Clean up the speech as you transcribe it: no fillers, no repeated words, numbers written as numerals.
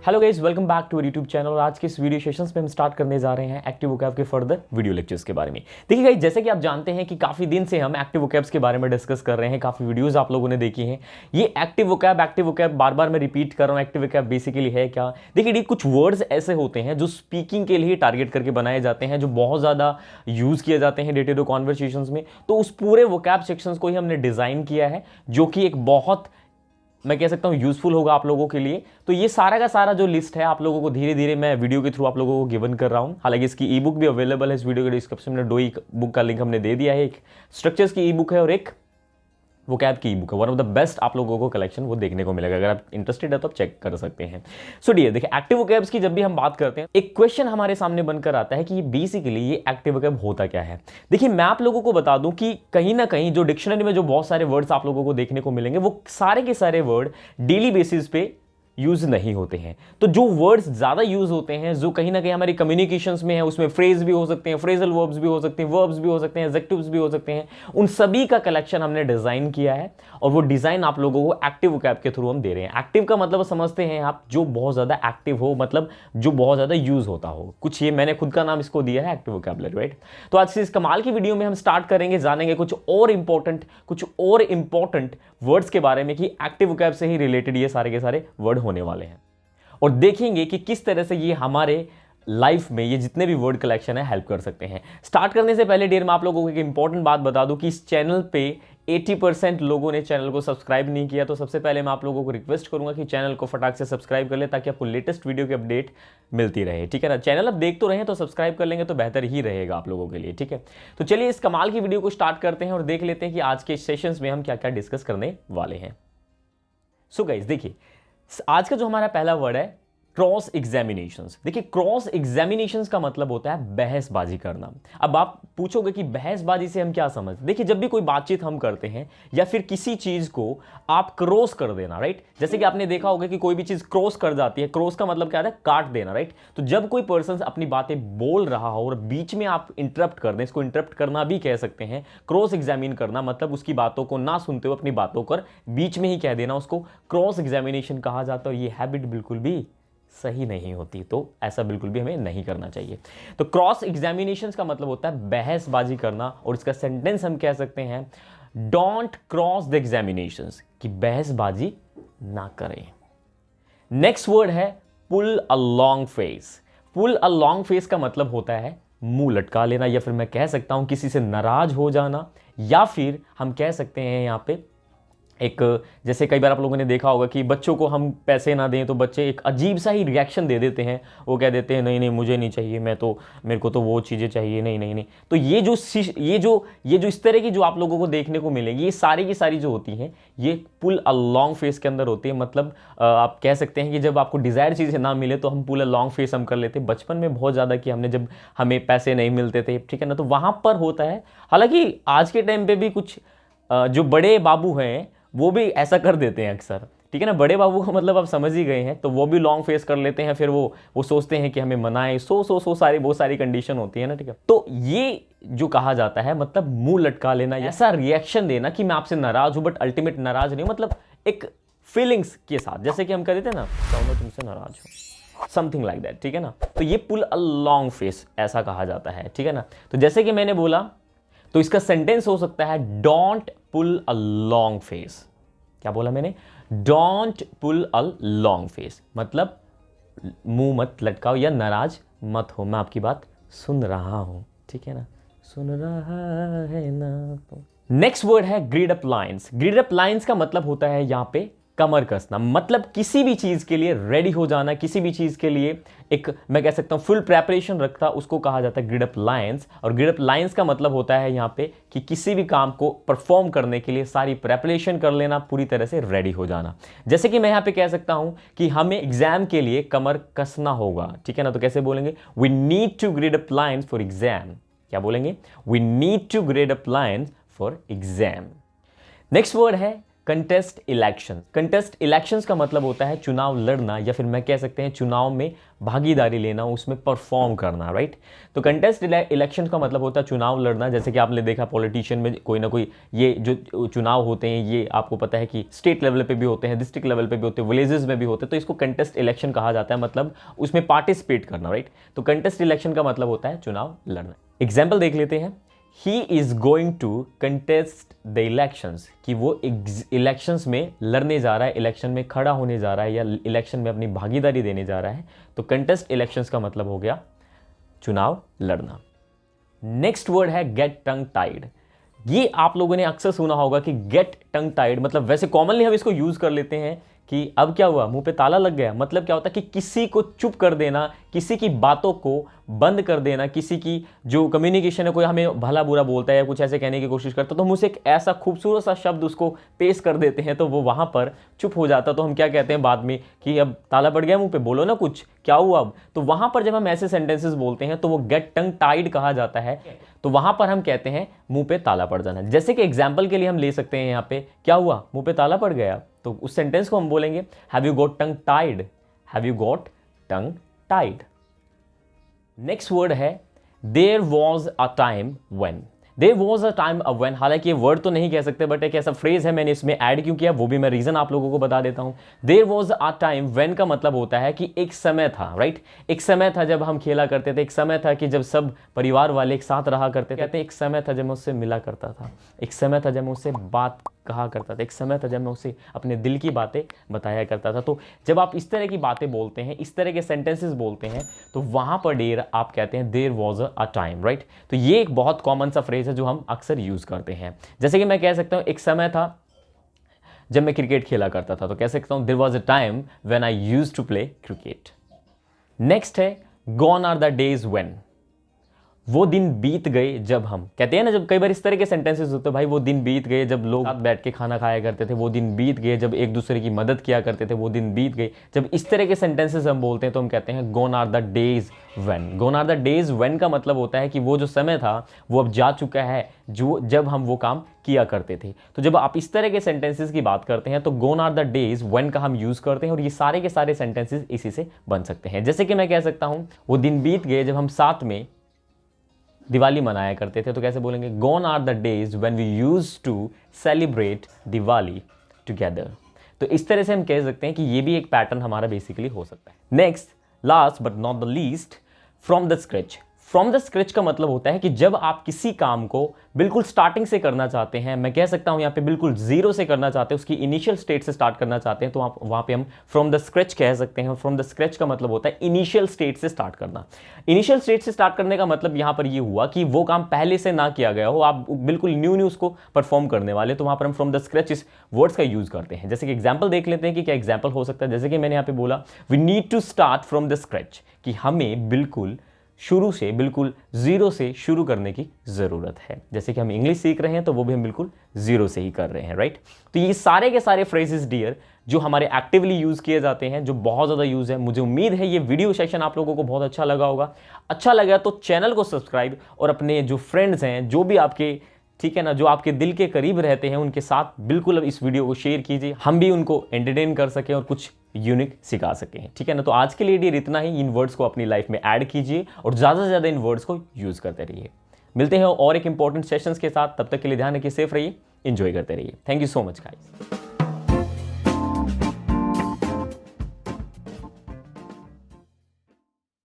Hello guys, welcome back to YouTube channel. और आज के इस वीडियो सेशंस में हम स्टार्ट करने जा रहे हैं एक्टिव वोकैब के फर्दर वीडियो लेक्चर्स के बारे में। देखिए गाइस, जैसे कि आप जानते हैं कि काफ़ी दिन से हम एक्टिव वोकैब्स के बारे में डिस्कस कर रहे हैं, काफ़ी वीडियोस आप लोगों ने देखी हैं। ये एक्टिव वोकैब बार बार मैं रिपीट कर रहा हूँ। एक्टिव वोकैब बेसिकली है क्या? देखिए, कुछ वर्ड्स ऐसे होते हैं जो स्पीकिंग के लिए टारगेट करके बनाए जाते हैं, जो बहुत ज़्यादा यूज़ किए जाते हैं डे टू डे कॉन्वर्सेशंस में। तो उस पूरे वोकैब सेक्शंस को ही हमने डिज़ाइन किया है, जो कि एक बहुत, मैं कह सकता हूं, यूजफुल होगा आप लोगों के लिए। तो ये सारा का सारा जो लिस्ट है आप लोगों को धीरे धीरे मैं वीडियो के थ्रू आप लोगों को गिवन कर रहा हूं। हालांकि इसकी ई बुक भी अवेलेबल है, इस वीडियो के डिस्क्रिप्शन में दो ही बुक का लिंक हमने दे दिया है। एक स्ट्रक्चर्स की ई बुक है और एक वोकैब की ई बुक है। वन ऑफ द बेस्ट आप लोगों को कलेक्शन वो देखने को मिलेगा। अगर आप इंटरेस्टेड है तो आप चेक कर सकते हैं। सो डियर, देखिए, एक्टिव वोकैब्स की जब भी हम बात करते हैं, एक क्वेश्चन हमारे सामने बनकर आता है कि ये बेसिकली ये एक्टिव वोकैब होता क्या है। देखिए, मैं आप लोगों को बता दूं कि कहीं ना कहीं जो डिक्शनरी में जो बहुत सारे वर्ड्स आप लोगों को देखने को मिलेंगे, वो सारे के सारे वर्ड डेली बेसिस पे यूज नहीं होते हैं। तो जो वर्ड्स ज्यादा यूज होते हैं, जो कहीं ना कहीं हमारी कम्युनिकेशंस में है, उसमें फ्रेज भी हो सकते हैं, फ्रेजल वर्ब्स भी हो सकते हैं, वर्ब्स भी हो सकते हैं, एडजेक्टिव्स भी हो सकते हैं। उन सभी का कलेक्शन हमने डिजाइन किया है और वो डिजाइन आप लोगों को एक्टिव वोकैब के थ्रू हम दे रहे हैं। एक्टिव का मतलब समझते हैं आप, जो बहुत ज्यादा एक्टिव हो, मतलब जो बहुत ज्यादा यूज होता हो। कुछ ये मैंने खुद का नाम इसको दिया है, एक्टिव वोकैबुलरी, राइट। तो आज से इस कमाल की वीडियो में हम स्टार्ट करेंगे, जानेंगे कुछ और इंपॉर्टेंट वर्ड्स के बारे में कि एक्टिव वोकैब से ही रिलेटेड ये सारे के सारे वर्ड होने वाले हैं। और देखेंगे कि किस तरह से ये हमारे लाइफ में ये जितने भी वर्ड कलेक्शन है हेल्प कर सकते हैं। स्टार्ट करने से पहले डियर, मैं आप लोगों को एक इंपॉर्टेंट बात बता दूं कि इस चैनल पे 80% लोगों ने चैनल को सब्सक्राइब नहीं किया। तो सबसे पहले मैं आप लोगों को रिक्वेस्ट करूंगा कि चैनल को फटाक से सब्सक्राइब कर ले, ताकि आपको लेटेस्ट वीडियो की अपडेट मिलती रहे, ठीक है ना। चैनल अब देख तो रहे हैं तो सब्सक्राइब कर लेंगे तो बेहतर ही रहेगा आप लोगों के लिए, ठीक है। तो चलिए इस कमाल की वीडियो को स्टार्ट करते हैं और देख लेते हैं कि आज के सेशंस में हम क्या क्या डिस्कस करने वाले हैं। सो गाइस, देखिए, आज का जो हमारा पहला वर्ड है क्रॉस एग्जामिनेशंस। देखिए, क्रॉस एग्जामिनेशंस का मतलब होता है बहसबाजी करना। अब आप पूछोगे कि बहसबाजी से हम क्या समझते? देखिए, जब भी कोई बातचीत हम करते हैं या फिर किसी चीज को आप क्रॉस कर देना, राइट। जैसे कि आपने देखा होगा कि कोई भी चीज क्रॉस कर जाती है। क्रॉस का मतलब क्या है? काट देना, राइट। तो जब कोई पर्सन अपनी बातें बोल रहा हो और बीच में आप इंटरप्ट कर दें, इसको इंटरप्ट करना भी कह सकते हैं। क्रॉस एग्जामिन करना मतलब उसकी बातों को ना सुनते हुए अपनी बातों कर बीच में ही कह देना, उसको क्रॉस एग्जामिनेशन कहा जाता है। और ये हैबिट बिल्कुल भी सही नहीं होती, तो ऐसा बिल्कुल भी हमें नहीं करना चाहिए। तो क्रॉस एग्जामिनेशंस का मतलब होता है बहसबाजी करना, और इसका सेंटेंस हम कह सकते हैं डोंट क्रॉस द एग्जामिनेशंस, कि बहसबाजी ना करें। नेक्स्ट वर्ड है pull a long face. Pull a long face का मतलब होता है मुंह लटका लेना, या फिर मैं कह सकता हूं किसी से नाराज हो जाना, या फिर हम कह सकते हैं यहां पे एक, जैसे कई बार आप लोगों ने देखा होगा कि बच्चों को हम पैसे ना दें तो बच्चे एक अजीब सा ही रिएक्शन दे देते हैं। वो कह देते हैं नहीं नहीं मुझे नहीं चाहिए, मेरे को तो वो चीज़ें चाहिए, नहीं नहीं नहीं। तो ये जो इस तरह की जो आप लोगों को देखने को मिलेगी, ये सारी की सारी जो होती हैं, ये पुल अ लॉन्ग फेस के अंदर होती है। मतलब आप कह सकते हैं कि जब आपको डिजायर चीज़ें ना मिले तो हम पुल अ लॉन्ग फेस हम कर लेते हैं। बचपन में बहुत ज़्यादा कि हमने, जब हमें पैसे नहीं मिलते थे, ठीक है ना, तो वहाँ पर होता है। हालांकि आज के टाइम पे भी कुछ जो बड़े बाबू हैं वो भी ऐसा कर देते हैं अक्सर, ठीक है ना। बड़े बाबू का मतलब आप समझ ही गए हैं। तो वो भी लॉन्ग फेस कर लेते हैं, फिर वो सोचते हैं कि हमें मनाएं, बहुत सारी कंडीशन होती है ना, ठीक है। तो ये जो कहा जाता है मतलब मुंह लटका लेना, ऐसा रिएक्शन देना कि मैं आपसे नाराज हूं, बट अल्टीमेट नाराज नहीं, मतलब एक फीलिंग्स के साथ, जैसे कि हम कह देते हैं ना, तो मैं तुमसे नाराज हूं, समथिंग लाइक दैट, ठीक है ना। तो ये पुल अ लॉन्ग फेस ऐसा कहा जाता है, ठीक है ना। तो जैसे कि मैंने बोला, तो इसका सेंटेंस हो सकता है don't pull a long face. क्या बोला मैंने? Don't pull a long face, मतलब मुंह मत लटकाओ या नाराज मत हो, मैं आपकी बात सुन रहा हूं, ठीक है ना, सुन रहा है ना। तो नेक्स्ट वर्ड है grid up lines. Grid up lines का मतलब होता है यहां पे कमर कसना, मतलब किसी भी चीज के लिए रेडी हो जाना, किसी भी चीज के लिए एक, मैं कह सकता हूं, फुल प्रेपरेशन रखता, उसको कहा जाता है ग्रिड अप लाइंस। और ग्रिड अप लाइंस का मतलब होता है यहां पे कि किसी भी काम को परफॉर्म करने के लिए सारी प्रेपरेशन कर लेना, पूरी तरह से रेडी हो जाना। जैसे कि मैं यहां पे कह सकता हूं कि हमें एग्जाम के लिए कमर कसना होगा, ठीक है ना। तो कैसे बोलेंगे? We need to grid up lines for exam. क्या बोलेंगे? We need to grid up lines for exam. Next word है कंटेस्ट इलेक्शन। कंटेस्ट इलेक्शंस का मतलब होता है चुनाव लड़ना, या फिर मैं कह सकते हैं चुनाव में भागीदारी लेना, उसमें परफॉर्म करना, राइट। तो कंटेस्ट इलेक्शन का मतलब होता है चुनाव लड़ना। जैसे कि आपने देखा पॉलिटिशियन में कोई ना कोई, ये जो चुनाव होते हैं ये आपको पता है कि स्टेट लेवल पे भी होते हैं, डिस्ट्रिक्ट लेवल पे भी होते हैं, विलेजेस में भी होते हैं, तो इसको कंटेस्ट इलेक्शन कहा जाता है, मतलब उसमें पार्टिसिपेट करना, राइट। तो कंटेस्ट इलेक्शन का मतलब होता है चुनाव लड़ना। एग्जाम्पल देख लेते हैं, he is going to contest the elections, कि वो इलेक्शंस में लड़ने जा रहा है, इलेक्शन में खड़ा होने जा रहा है, या इलेक्शन में अपनी भागीदारी देने जा रहा है। तो कंटेस्ट इलेक्शंस का मतलब हो गया चुनाव लड़ना। नेक्स्ट वर्ड है गेट टंग टाइड। ये आप लोगों ने अक्सर सुना होगा कि गेट टंग टाइड मतलब, वैसे कॉमनली हम इसको यूज कर लेते हैं कि अब क्या हुआ, मुंह पे ताला लग गया। मतलब क्या होता है कि किसी को चुप कर देना, किसी की बातों को बंद कर देना, किसी की जो कम्युनिकेशन है, कोई हमें भला बुरा बोलता है या कुछ ऐसे कहने की कोशिश करता है तो हम उसे एक ऐसा खूबसूरत सा शब्द उसको पेश कर देते हैं तो वो वहां पर चुप हो जाता। तो हम क्या कहते हैं बाद में कि अब ताला पड़ गया मुंह पे, बोलो ना कुछ, क्या हुआ अब। तो वहां पर जब हम ऐसे सेंटेंसेस बोलते हैं तो वो गेट टंग टाइड कहा जाता है। तो वहां पर हम कहते हैं मुंह पे ताला पड़ जाना। जैसे कि एग्जाम्पल के लिए हम ले सकते हैं यहाँ पे, क्या हुआ, मुंह पे ताला पड़ गया, तो उस सेंटेंस को हम बोलेंगे have you got tongue tied, have you got tongue tied. Next word है there was a time when. There was a time when, हालांकि ये वर्ड तो नहीं कह सकते बट एक ऐसा फ्रेज है, मैंने इसमें ऐड क्यों किया वो भी मैं रीजन आप लोगों को बता देता हूं। There was a time when का मतलब होता है कि एक समय था, राइट। एक समय था जब हम खेला करते थे, एक समय था कि जब सब परिवार वाले एक साथ रहा करते थे। कहते हैं एक समय था जब मैं उससे मिला करता था, एक समय था जब मैं उससे बात कहा करता था, एक समय था जब मैं उसे अपने दिल की बातें बताया करता था। तो जब आप इस तरह की बातें बोलते हैं, इस तरह के सेंटेंसेस बोलते हैं, तो वहां पर देयर आप कहते हैं there was a time, right. तो ये एक बहुत कॉमन सा फ्रेज है जो हम अक्सर यूज करते हैं। जैसे कि मैं कह सकता हूं एक समय था जब मैं क्रिकेट खेला करता था, तो कह सकता हूं there was a time when I used to play cricket. Next है gone are the days when. वो दिन बीत गए जब हम, कहते हैं ना जब कई बार इस तरह के सेंटेंसेस होते हैं, भाई वो दिन बीत गए जब लोग साथ बैठ के खाना खाया करते थे, वो दिन बीत गए जब एक दूसरे की मदद किया करते थे, वो दिन बीत गए। जब इस तरह के सेंटेंसेस हम बोलते हैं तो हम कहते हैं gone are the days when. Gone are the days when का मतलब होता है कि वो जो समय था वो अब जा चुका है जो जब हम वो काम किया करते थे। तो जब आप इस तरह के सेंटेंसेस की बात करते हैं तो गोन आर द डेज व्हेन का हम यूज करते हैं, और ये सारे के सारे सेंटेंसेस इसी से बन सकते हैं। जैसे कि मैं कह सकता हूं वो दिन बीत गए जब हम साथ में दिवाली मनाया करते थे, तो कैसे बोलेंगे gone are the days when we used to celebrate Diwali together. तो इस तरह से हम कह सकते हैं कि ये भी एक पैटर्न हमारा बेसिकली हो सकता है। Next, last but not the least, from the scratch. From the scratch का मतलब होता है कि जब आप किसी काम को बिल्कुल स्टार्टिंग से करना चाहते हैं, मैं कह सकता हूं यहाँ पे बिल्कुल जीरो से करना चाहते हैं, उसकी इनिशियल स्टेट से स्टार्ट करना चाहते हैं, तो आप वहां पे हम फ्रॉम द स्क्रैच कह सकते हैं। फ्रॉम द स्क्रैच का मतलब होता है इनिशियल स्टेट से स्टार्ट करना। इनिशियल स्टेट से स्टार्ट करने का मतलब यहां पर ये हुआ कि वो काम पहले से ना किया गया हो, आप बिल्कुल न्यू उसको परफॉर्म करने वाले, तो वहां पर हम फ्रॉम द स्क्रैच इस वर्ड्स का यूज करते हैं। जैसे कि एग्जाम्पल देख लेते हैं कि क्या एग्जाम्पल हो सकता है। जैसे कि मैंने यहाँ पे बोला we need to start from the scratch, कि हमें बिल्कुल शुरू से, बिल्कुल जीरो से शुरू करने की जरूरत है। जैसे कि हम इंग्लिश सीख रहे हैं तो वो भी हम बिल्कुल जीरो से ही कर रहे हैं, राइट। तो ये सारे के सारे फ्रेजेस डियर जो हमारे एक्टिवली यूज किए जाते हैं, जो बहुत ज्यादा यूज है। मुझे उम्मीद है ये वीडियो सेशन आप लोगों को बहुत अच्छा लगा होगा। अच्छा लगा तो चैनल को सब्सक्राइब और अपने जो फ्रेंड्स हैं, जो भी आपके, ठीक है ना, जो आपके दिल के करीब रहते हैं, उनके साथ बिल्कुल अब इस वीडियो को शेयर कीजिए, हम भी उनको एंटरटेन कर सकें और कुछ यूनिक सिखा सकें, ठीक है ना। तो आज के लिए डियर इतना ही। इन वर्ड्स को अपनी लाइफ में ऐड कीजिए और ज़्यादा से ज़्यादा इन वर्ड्स को यूज़ करते रहिए। मिलते हैं और एक इंपॉर्टेंट सेशंस के साथ, तब तक के लिए ध्यान रखिए, सेफ रहिए, एंजॉय करते रहिए। Thank you so much guys.